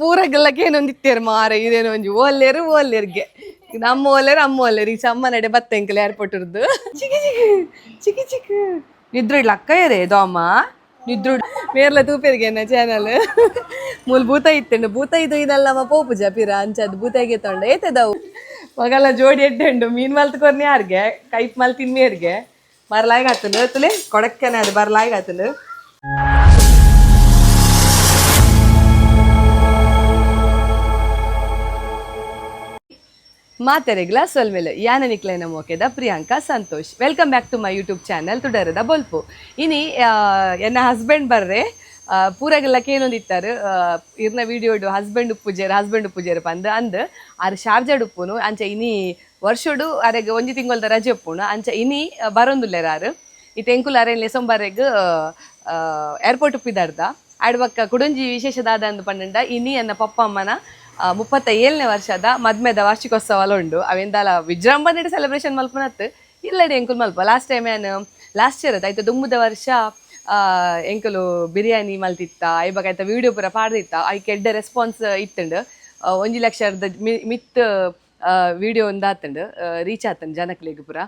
ಪೂರಗೆಲ್ಲಕ್ಕೆ ಏನೊಂದಿತ್ತೇರು ಮಾರ ಇದೇನೋ ಒಂಜಿ ಓಲ್ಲೇರ್ಗೆ ನಮ್ಮ ಓಲ್ಲೇರು ಈ ಚಮ್ಮ ನಡೆ ಬತ್ತೆಂಕಲ್ ಏರ್ಪೋರ್ಟ್ ಇರ್ದು ಚಿಕ್ಕಿ ನಿದ್ರುಡ್ಲ ಅಕ್ಕ ಇರೇ ದೋಮ ನಿದ್ರುಡ್ ಮೇರ್ಲ ತೂಪೇರಿಗೆ ಚಾನಲ್ ಮೂಲ್ ಭೂತ ಇತ್ತಂಡು ಭೂತ ಇದು ಇದಲ್ಲಮ್ಮ ಪೋಪುಜ ಪಿರ ಅಂಚದ್ ಭೂತಗೆ ತೊಂಡ ಏತದವು ಮಗಲ್ಲ ಜೋಡಿ ಎಡ್ಡೆಂಡು ಮೀನ್ ಮಲ್ತ್ಕೊರ್ನಿ ಯಾರ್ಗೆ ಕೈಪ್ ಮಲ್ ತಿನ್ನಿಯರ್ಗೆ ಬರ್ಲಾಯ್ಗ ಆತನು ತುಲೆ ಕೊಡಕ್ಕನೆ ಅದು ಬರ್ಲಾಯ್ಗ ಆತನು ಮಾತೆರೆಗ್ಲ ಸೊಲ್ಮೆಲು ಯಾನ ನಿಕ್ಲೈನ ಮೋಕೆದ Priyanka Santosh welcome back to my YouTube channel ತುಡರದ ಬೊಲ್ಪು ಇನಿ ಎನ್ನ ಹಸ್ಬೆಂಡ್ ಬರ್ರೆ ಪೂರಗೆಲ್ಲಕ್ಕೆ ಏನೊಂದಿತ್ತಾರೆ ಇರ್ನ ವಿಡಿಯೋಡು ಹಸ್ಬೆಂಡ್ ಉಪ್ಪುಜೇರು ಪಂದ್ ಅಂದ್ ಆರು ಶಾರ್ಜಾಡ್ ಉಪ್ಪುನು ಅಂಚ ಇನಿ ವರ್ಷಡು ಅರೆಗ್ ಒಂಜಿ ತಿಂಗೊಲ್ದ ರಜೆ ಉಪ್ಪುನು ಅಂಚ ಇನಿ ಬರೊಂದುಲ್ಲೆರ್ ಆರು ಈ ತೆಂಕುಲ್ ಅರೆನ್ ಲೆಸೊಂಬರೆಗ್ ಏರ್ಪೋರ್ಟ್ ಉಪ್ಪಿದಾಡ್ದ ಆಡ್ಬಕ್ಕ ಕುಡೊಂಜಿ ವಿಶೇಷದಾದ ಅಂದ್ ಪಂಡ ಇನಿ ಎನ್ನ ಪಪ್ಪ ಅಮ್ಮನ 37ನೇ ವರ್ಷದ ಮದ್ಮೆದ ವಾರ್ಷಿಕೋತ್ಸವ ಉಂಡು ಅವೆಂದಾಲ ವಿಜೃಂಭಣೆ ಸೆಲೆಬ್ರೇಷನ್ ಮಲ್ಪನತ್ ಇಲ್ಲಡೆ ಎಂಕುಲ್ ಮಲ್ಪ ಲಾಸ್ಟ್ ಇಯರ್ ಆಯ್ತು ದುಂಬುದ ವರ್ಷ ಎಂಕುಲು ಬಿರಿಯಾನಿ ಮಲ್ತಿತ್ತ ಐಬಾಗ ಆಯ್ತ ವಿಡಿಯೋ ಪೂರ ಪಾಡ್ದಿತ್ತ ಐಕೆ ಎಡ್ಡೆ ರೆಸ್ಪಾನ್ಸ್ ಇತ್ತಂಡು 1 ಲಕ್ಷದ ಮಿತ್ ವಿಡಿಯೋ ಒಂದು ಆತಂಡು ರೀಚ್ ಆತಂಡು ಜನಕ್ಲೆಗ್ ಪೂರ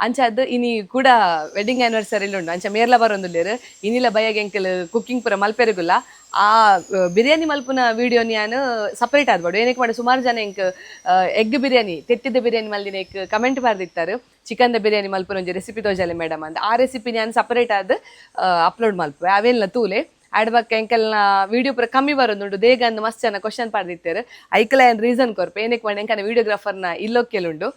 ಅಂಚಾದ್ ಇನಿ ಕೂಡ ವೆಡ್ಡಿಂಗ್ ಆ್ಯನಿವರ್ಸರಿಲಿ ಉಂಡು ಅಂಚ ಮೇರ್ಲ ಬರೋಂದುಲ್ಲೇರು ಇನ್ನಿಲ ಬಯ್ಯಾಗ ಎಂಕಲ್ ಕುಕ್ಕಿಂಗ್ ಪೂರ ಮಲ್ಪೆರಗುಲ್ಲ ಆ ಬಿರಿಯಾನಿ ಮಲ್ಪುನ ವಿಡಿಯೋ ನಾನು ಸಪ್ರೇಟ್ ಆದ್ಬಾಡು ಏನಕ್ಕೆ ಮಾಡಿ ಸುಮಾರು ಜನ ಎಂಕ್ ಎಗ್ ಬಿರಿಯಾನಿ ತೆತ್ತಿದ ಬಿರಿಯಾನಿ ಮಲ್ದಿನ ಎಕ್ ಕಮೆಂಟ್ ಬರ್ದಿತ್ತಾರೆ ಚಿಕನ್ದ ಬಿರಿಯಾನಿ ಮಲ್ಪುನ ಒಂಜಿ ರೆಸಿಪಿ ತೋಜಾಲೆ ಮೇಡಮ್ ಅಂತ ಆ ರೆಸಿಪಿ ನಾನು ಸಪ್ರೇಟ್ ಆದ್ ಅಪ್ಲೋಡ್ ಮಲ್ಪೆ ಅವೆಲ್ಲ ತೂಲೆ ಆಡ್ಬಕ್ಕ ಎಂಕಲ್ನ ವಿಡಿಯೋ ಪೂರ ಕಮ್ಮಿ ಬರೋದುಂಡು ದೇಗ ಅಂದ್ ಮಸ್ತ್ ಜನ ಕ್ವಶನ್ ಪಾಡ್ದಿತ್ತೇರು ಐಕಲ ಏನು ರೀಸನ್ ಕೊರ್ಪೆ ಏನಕ್ಕೆ ಮಾಡಿ ಎಂಕನ ವಿಡಿಯೋಗ್ರಾಫರ್ನ ಇಲ್ಲೊಕ್ಕೆಲುಂಡು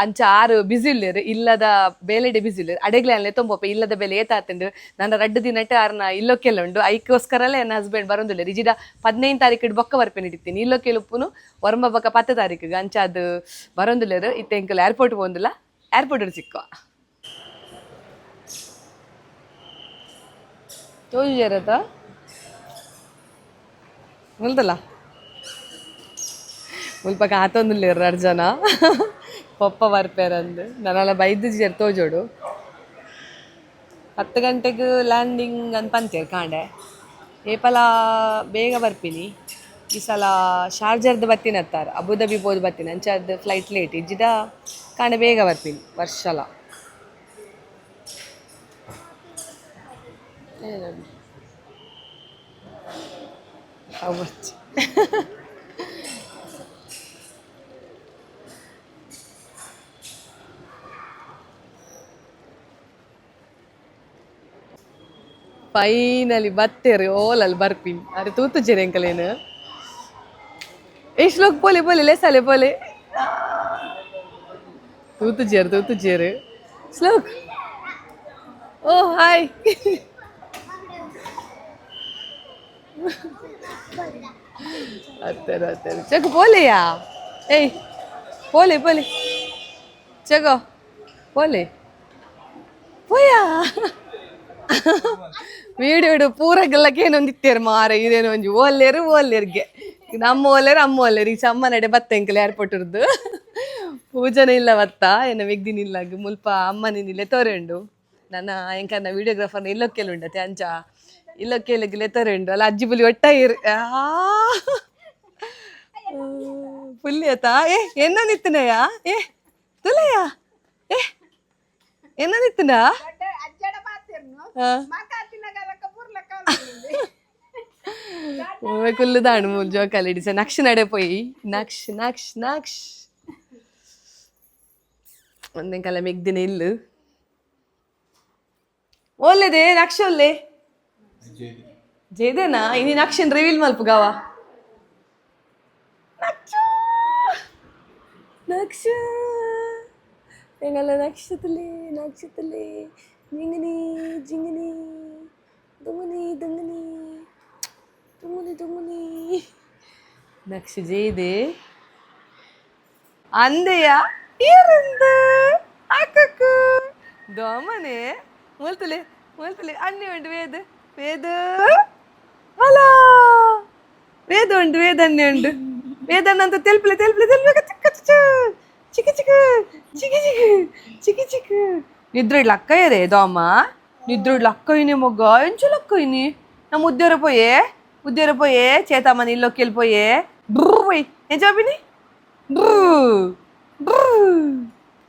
ಅಂಚ ಆರು ಬಿಸಿ ಇಲ್ಲೇರು ಇಲ್ಲದ ಬೇಲೆಡೆ ಬಿಸಿ ಇಲ್ಲೇರು ಅಡೆಗ್ಲೆ ಅಲ್ಲೇ ತೊಂಬೊಪ್ಪೆ ಇಲ್ಲದ ಬೆಲೆ ಏತಾತಂಡು ನನ್ನ 2 ದಿನಟ್ಟು ಆರ್ನ ಇಲ್ಲೊಕ್ಕೆಲುಂಡು ಐಕೋಸ್ಕರಲ್ಲೇ ನನ್ನ ಹಸ್ಬೆಂಡ್ ಬರೋದಿಲ್ಲ ರಿಜಿಡ 15 ತಾರೀಕು ಬೊಕ್ಕ ಬರ್ಪೆ ನಿಡಿತೀನಿ ಇಲ್ಲೊಕ್ಕೆಲುಪ್ಪುನು ಒರಂಬ ಬೊಕ್ಕ 10 ತಾರೀಕಿಗೆ ಅಂಚ ಅದು ಬರೋದಿಲ್ಲೇರು ಇತ್ತೆ ಎಂಕಲ್ ಏರ್ಪೋರ್ಟ್ ಹೋಗಿಲ್ಲ ಏರ್ಪೋರ್ಟ್ ಸಿಕ್ಕುವ ತೋಜರತ ಮುಲ್ದಲ್ಲ ಮುಲ್ಪ ಕಾತೊಂದುಲ್ಲೇರು ಅರ್ಜನ ಪಪ್ಪ ಬರ್ಪೇರಂದು ನಾನೆಲ್ಲ ಬೈದು ಜೇರು ತೋಜೋಡು 10 ಗಂಟೆಗೆ ಲ್ಯಾಂಡಿಂಗ್ ಅಂತ ಪಂತೇರು ಕಾಂಡೆ ಏಪಲ ಬೇಗ ಬರ್ಪಿನಿ ಈ ಸಲ ಶಾರ್ಜರ್ದು ಬತ್ತಿನ ಹತ್ತಾರ ಅಬುದಾಬಿ ಬೋದು ಬತ್ತೀನಿ ಅಂಚದ್ದು ಫ್ಲೈಟ್ ಲೇಟ್ ಇಜ್ಜಿದ ಕಾಂಡೆ ಬೇಗ ಬರ್ತೀನಿ ವರ್ಷಲ How much? ಫೈನಲಿ ಬತ್ತೇರಿ ಓಲಲ್ಲಿ ಬರ್ಪಿನಿ ಅರೆ ತೂತು ಜೇರಿ ಎಂಕಲೇನು ಎಷ್ಟು ಲೋಕ್ ಪೋಲೆ ಲೆಸಲೆ ಪೋಲೆ ತೂತು ಜೇರು ಸ್ಲೋಕ್ ಓ ಹಾಯ್ ಅತ್ತರು ಚಗು ಪೋಲೆಯಾ ಏಯ್ ಪೋಲೆ ಚಗೋ ಪೋಲೆ ಪೋಯಾ ವಿಡಿಯೋಡು ಪೂರಗೆಲ್ಲಕ್ಕೆ ಏನೊಂದಿತ್ತೇರು ಮಾರ ಇದೇನೋ ಒಂಜಿ ಓಲ್ಲೇರ್ಗೆ ನಮ್ಮ ಓಲ್ಲೇರು ಈ ಚಮ್ಮ ನಡೆ ಬತ್ತೆಂಕಲ್ ಏರ್ಪೋರ್ಟ್ ಇರ್ದು ಪೂಜನೆ ಇಲ್ಲ ಬತ್ತ ಏನ ವೆಗ್ದಿನ ಇಲ್ಲ ಮುಲ್ಪ ಅಮ್ಮನಿಲ್ಲ ತೋರೆಂಡು ನನ್ನ ಎಂಕನ್ನ ವಿಡಿಯೋಗ್ರಾಫರ್ನ ಇಲ್ಲೊಕ್ಕೆಲುಂಡತೆ ಅಂಚ ಇಲ್ಲೊಕ್ಕೆಲಗಿಲೆ ತೋರೆಂಡು ಅಲ್ಲ ಅಜ್ಜಿ ಪುಲಿ ಒಟ್ಟ ಪುಲ್ಲಿ ಆತಾ ಎನ್ನೊಂದಿತ್ತನಯ್ಯ ತುಲೆಯ ಎನ್ನೊಂದಿತ್ತನ ಕುಲ್ಲುದಾಣು ಮೂಲ್ ಜೋಕಾಲಿ ಹಿಡಿಸ ನಕ್ಷ ನಡೆ ಪೋಯಿ ನಕ್ಷ ಒಂದೆಂಕಲ್ಲ ಮೆಗ್ದಿನ ಇಲ್ಲು ಒಲ್ಲೆದೆ ನಕ್ಷ ಒಲ್ಲೆ ಜೇದೇನಾ ಇನಿ ನಕ್ಷನ್ ರಿವೀಲ್ ಮಲ್ಪು ಗಾವ ನಕ್ಷ ಎಂಗಲ್ಲ ನಕ್ಷತಲೆ ಜಿಂಗನಿ ದುಂಗನಿ ನಕ್ಷ ಜೇದೆ ಅಂದೆಯ ಏರಂದು ಅಕ್ಕಕ್ಕು ದೋಮನೆ ಮೂಲ್ತಲೆ ಅನ್ನಿ ಉಂಟು ವೇದ ಅಲ ವೇದ ಉಂಟು ವೇದನ್ನೇ ಉಂಟು ವೇದನ್ನ ಅಂತ ತೆಲ್ಪಲೆ ಚಿಕ್ಕ ನಿದ್ರಡ್ಲ ಅಕ್ಕ ಇರೇ ದೋಮ ನಿದ್ರಡ್ಲ ಅಕ್ಕ ಇನಿ ಮೊಗ್ಗ ಎಂಚು ಲಕ್ಕ ಇನಿ ನಮ್ಮ ಮುದ್ದೇರ ಪೋಯೆ ఉద్యోగ పోయే చేతామని ఇల్లుకి వెళ్ళిపోయే బ్రూ పోయి ఏం చెప్పిని బ్రూ బ్రూ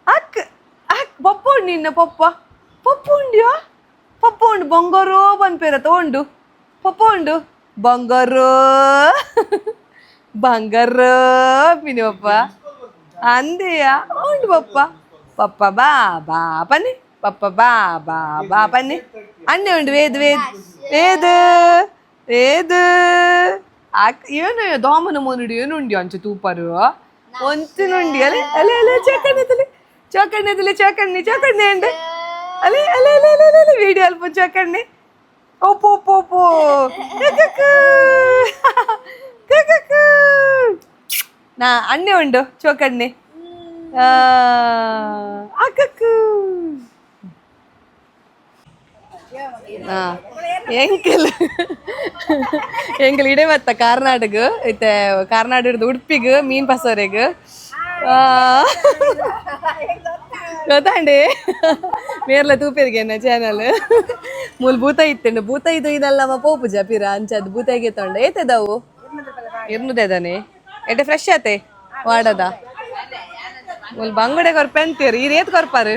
అక్ అక్ పప్పు ఉండి నిన్న పప్పు ఉండియా పప్పు ఉండు బొంగారు అని పేరుతో ఉండు పప్పు ఉండు బొంగారు బంగారు పిని పప్ప అందేయా ఉండు పప్ప బాబా పని పప్ప పని అన్నీ ఉండు వేదు ಏನು ದೋಮನ ಮೋನುಡಿ ಏನುಂಡಿ ಅಂಚೆ ತೂಪರು ಒಂಚಿನುಂಡಿ ಅಲೆ ಅಲೆ ಅಲೆ ಚೋಕಣ್ಣೆ ಅಂಡ್ ಅಲೆ ಅಲೆ ಅಲೆ ಅಲೆ ಅಲೆ ವಿಡಿಯೋ ಅಲ್ಪ ಚೋಕಣ್ಣೆ ಓಪೋ ನಾ ಅಣ್ಣೆ ಉಂಡು ಚೋಕಣ್ಣೆ ಅಕ್ಕಕ್ಕು ಎಂಕಲ್ ಇಡೆ ಬತ್ತ ಕಾರ್ನಾಟಕ ಇತ್ತೆ ಕಾರ್ನಾಟಕದ ಉಡುಪಿಗೆ ಮೀನ್ ಪಸೋರೆಗೆ ಗೊತ್ತಾಂಡೆ ಮೇರ್ಲ ತೂಪೇರಿಗೆ ಎನ್ನ ಚಾನಲ್ ಮೂಲ ಭೂತ ಇತ್ತಂಡು ಭೂತ ಇದಲ್ಲಮ್ಮ ಪೋಪುಜ ಪಿರ ಅಂಚದ್ ಭೂತಗೆ ತೊಂಡ ಏತದವು ಇರ್ನುದೇದಾನೆ ಎಡೆ ಫ್ರೆಶ್ ಆತೆ ವಾಡದ ಮೂಲ ಬಂಗುಡೆ ಕೊರ್ಪೆ ಅಂತೀರಿ ಈರ್ ಏತ್ ಕೊರ್ಪಾರು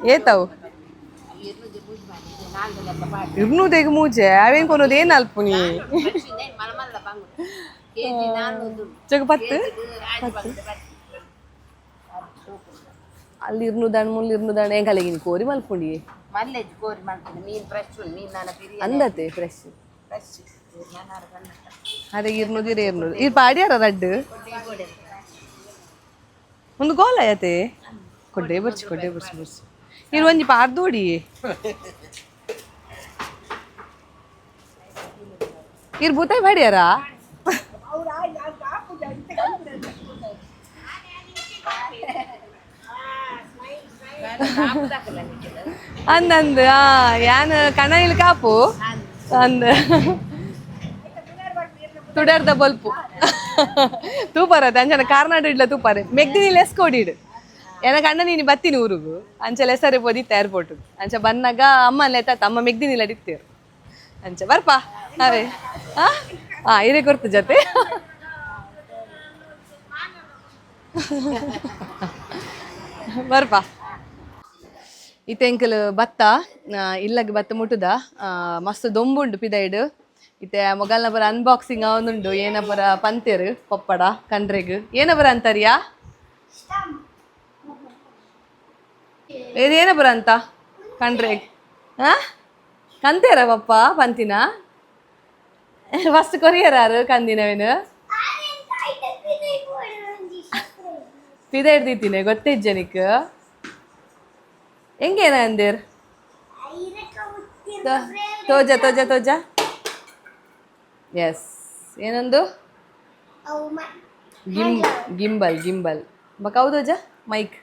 ಏತವು ಇರ್ನುದೆಗ್ ಮೂಜೆ ಅವೇನ್ ಕೊನೋದು ಏನ್ ಅಲ್ಪುನಿ ಪತ್ತು ಅಲ್ಲಿ ಇರ್ನುದಾಣ್ ಮುಲ್ ಇರ್ನುದಾಣ್ ಹೆಂಗ್ ಕಲೆಗಿನಿ ಕೋರಿ ಮಲ್ಪುಂಡಿ ಅಂದತೆ ಫ್ರೆಶ್ ಅದೇ ಇರ್ನುದು ಇರ್ ಪಾಡ್ಯಾರ ರಡ್ಡು ಒಂದು ಗೋಲ ಆಯತೆ ಕೊಡ್ಡೆ ಬರ್ಸಿ ಇರ್ ಒಂಜಿ ಪಾರ್ದೋಡಿ ಇರ್ ಭೂತಾಯಿ ಮಾಡ್ಯಾರ ಅಂದಂದು ಯಾನ್ ಕಣಯಿಲ್ ಕಾಪು ಅಂದ ತುಡರ್ದ ಬಲ್ಪು ತೂಪರತ್ತೆ ಅಂಚನ ಕಾರ್ನಾಡು ಇಡ್ಲ ತೂಪಾರೆ ಮೆಗ್ದಿನಿಲ್ ಎಸ್ಕೋಡಿಡು ಎನಕ ಅಣ್ಣ ನೀನು ಬತ್ತೀನಿ ಊರಿಗೂ ಅಂಚೆ ಹೆಸರೇ ಪೋದಿತ್ತ ಏರ್ಪೋರ್ಟ್ ಅಂಚೆ ಬಂದಾಗ ಅಮ್ಮ ಲೆತ್ತ ಅಮ್ಮ ಮೆಗ್ದಿನಿಲ್ಲ ಇಡ್ತೀರು ಅಂಚೆ ಬರ್ಪಾ ಅವೇ ಇರೇ ಕೊರ್ತು ಜೊತೆ ಬರ್ಪಾ ಇತ್ತೆ ಭತ್ತ ಇಲ್ಲಗೆ ಭತ್ತ ಮುಟ್ಟುದ ಮಸ್ತ್ ದೊಂಬುಂಡು ಪಿದೈಡು ಇತ್ತೆ ಮೊಗಲ್ನ ಪರ ಅನ್ಬಾಕ್ಸಿಂಗ್ ಅವನುಂಡು ಏನ ಪರ ಪಂತೇರು ಪಪ್ಪಡ ಕಂಡ್ರೆಗ್ ಏನ ಪರ ಅಂತಾರಿಯಾ ಏನ ಪರ ಅಂತ ಕಂಡ್ರೆಗ್ ಕಂತೇರ ಪಪ್ಪ ಪಂತಿನ ಫಸ್ಟ್ ಕೊರಿಯರಾರು ಕಂದಿನವೇನು ಪಿದ ಹಿಡ್ದಿತ್ತೀನಿ ಗೊತ್ತಿಜ್ಜನಿಕ್ ಹೆಂಗೇನ ಅಂದಿರ್ ತೋಜ ಎಸ್ ಏನೊಂದು ಗಿಂಬಲ್ ಬಕ ಹೌದೋಜ ಮೈಕ್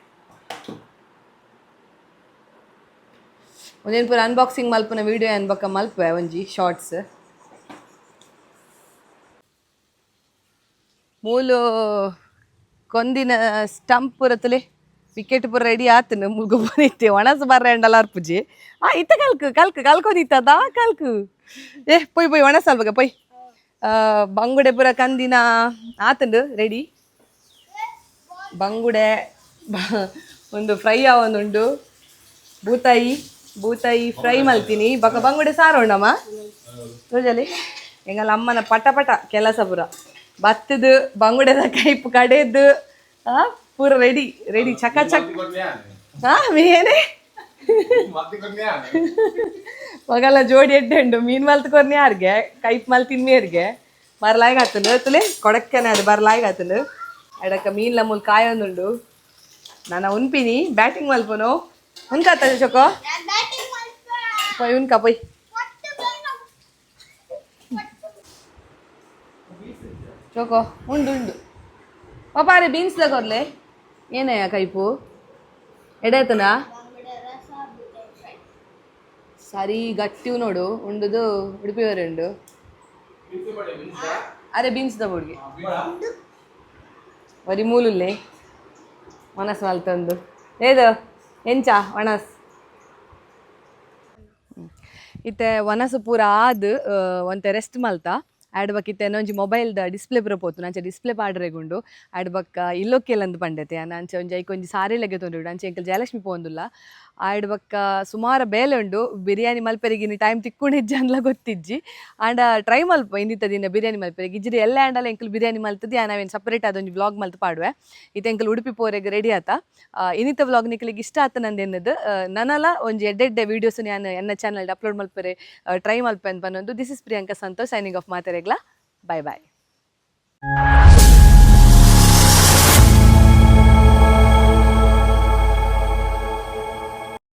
ಒಂದೇನು ಪೂರ ಅನ್ಬಾಕ್ಸಿಂಗ್ ಮಲ್ಪನ ವಿಡಿಯೋ ಅನ್ಬಕ್ಕ ಮಲ್ಪೆ ಒಂಜಿ ಶಾರ್ಟ್ಸ್ ಮೂಲು ಕೊಂದಿನ ಸ್ಟಂಪ್ ಪೂರತ್ತಲೆ ವಿಕೆಟ್ ಪೂರ ರೆಡಿ ಆತನು ಮುಲ್ಗು ಬಂದಿತ್ತೆ ಒಣಸ ಬರ್ರೆ ಅಂಡಲ್ಲ ಅರ್ಪುಜಿ ಇತ್ತ ಕಲ್ಕೊದಿತ್ತದ ಕಲ್ಕು ಪೊಯ್ ಒಣಸ ಅಲ್ಬಗ ಪೊಯ್ ಬಂಗುಡೆ ಪೂರ ಕಂದಿನ ಆತಂಡು ರೆಡಿ ಬಂಗುಡೆ ಒಂದು ಫ್ರೈ ಆವೊಂದುಂಡು ಬೂತಾಯಿ ಫ್ರೈ ಮಲ್ತೀನಿ ಬಕ ಬಂಗುಡೆ ಸಾರೋಣಮ್ಮ ರೋಜಲಿ ಎಂಗಲ್ಲ ಅಮ್ಮನ ಪಟ ಕೆಲಸ ಪೂರ ಬತ್ತದು ಬಂಗುಡೆದ ಕೈಪು ಕಡೆದು ಪೂರ ರೆಡಿ ಚಕ ಮೀನೇ ಮಗಲ್ಲ ಜೋಡಿ ಎಡ್ಡೆಂಡು ಮೀನು ಮಲ್ತ್ಕೊರ್ನಿ ಯಾರಿಗೆ ಕೈಪ್ ಮಲ್ತಿನ ಮೇರ್ಗೆ ಬರ್ಲಾಯ್ಗ ಆತನು ತುಲೆ ಕೊಡಕ್ಕನೆ ಅದು ಬರ್ಲಾಯ್ಗ ಆತನು ಅಡಕ್ಕ ಮೀನ್ಲ ಮೂಲ್ ಕಾಯೊಂದುಂಡು ನಾನು ಉನ್ಪಿನಿ ಬ್ಯಾಟಿಂಗ್ ಮಲ್ಪನು ಉನ್ಕಾತ ಚೊಕೋ ಪೊಯ್ ಉನ್ಕ ಪೊಯ್ ಚೋಕೋ ಉಂಡು ಪಾಪಾರೆ ಬೀನ್ಸ್ ತಗೊರ್ಲೆ ಏನಯ್ಯ ಕೈಪು ಎಡಾಯ್ತನಾ ಸರಿ ಗಟ್ಟಿವು ನೋಡು ಉಂಡುದು ಉಡುಪಿಯವರೆ ಉಂಡು ಅರೆ ಬೀನ್ಸ್ ತಗೊಡ್ಗೆ ಬರೀ ಮೂಲುಲ್ಲೆ ಮನಸ್ಸು ಮಲ್ತಂದು ಏದು ಎಂಚ ಒಣಸ್ ಇತ್ತೆ ವನಸು ಪೂರ ಆದ್ ಒಂತೆ ರೆಸ್ಟ್ ಮಲ್ತ ಆಡ್ ಬಕ್ ಇತ್ತೆ ಒಂಜಿ ಮೊಬೈಲ್ದ ಡಿಸ್ಪ್ಲೇ ಪೂರ ಪೋತು ನಂಚೆ ಡಿಸ್ಪ್ಲೇ ಪಾಡ್ರೆಗುಂಡು ಆಡ್ ಬಕ್ಕ ಇಲ್ಲೊಕ್ಕೆಲಂದು ಪಂಡತೆ ಅಂಚೆ ಒಂಜಿ ಐಕೊಂಜಿ ಸಾರಿಲೆಗೆ ತೊಂದುಡು ಅಂಚೆ ಎಂಕಲ್ ಜಯಲಕ್ಷ್ಮಿ ಪೋಂದುಲ್ಲ ಆಯ್ಡ್ ಬಕ್ಕ ಸುಮಾರು ಬೇಲೆ ಉಂಡು ಬಿರಿಯಾನಿ ಮಲ್ಪೆರಿಗಿನಿ ಟೈಮ್ ತಿಕ್ಕೊಂಡು ಇಜ್ಜಿ ಅನ್ಲ ಗೊತ್ತಿಜ್ಜಿ ಆಂಡ ಟ್ರೈ ಮಲ್ಪ ಇಂದಿತ್ತ ದಿನ ಬಿರಿಯಾನಿ ಮಲ್ಪೆರಿಗೆ ಇಜ್ಜಿರಿ ಎಲ್ಲ ಆಂಡಲ ಎಂಕಲ್ ಬಿರಿಯಾನಿ ಮಲ್ತದಿ ನಾವೇನು ಸಪ್ರೇಟ್ ಅದೊಂದು ವ್ಲಾಗ್ ಮಲ್ತು ಪಾಡುವೆ ಇದು ಎಂಕಲ್ ಉಡುಪಿ ಪೋರೆಗೆ ರೆಡಿ ಆತ ಇನ್ನಿತ ವ್ಲಾಗ್ ನಿಕ್ಲಿಗೆ ಇಷ್ಟ ಆತ ನಂದು ಎನ್ನದು ನನಲ ಒಂಜಿ ಎಡ್ಡೆ ವೀಡಿಯೋಸ್ ನಾನು ಎನ್ನ ಚಾನಲ್ ಅಪ್ಲೋಡ್ ಮಲ್ಪರೆ ಟ್ರೈ ಮಲ್ಪೆ ಅಂತ ಬಂದೊಂದು this is Priyanka Santosh signing off ಮಾತಾರೆಗ್ಲಾ ಬಾಯ್ ಬಾಯ್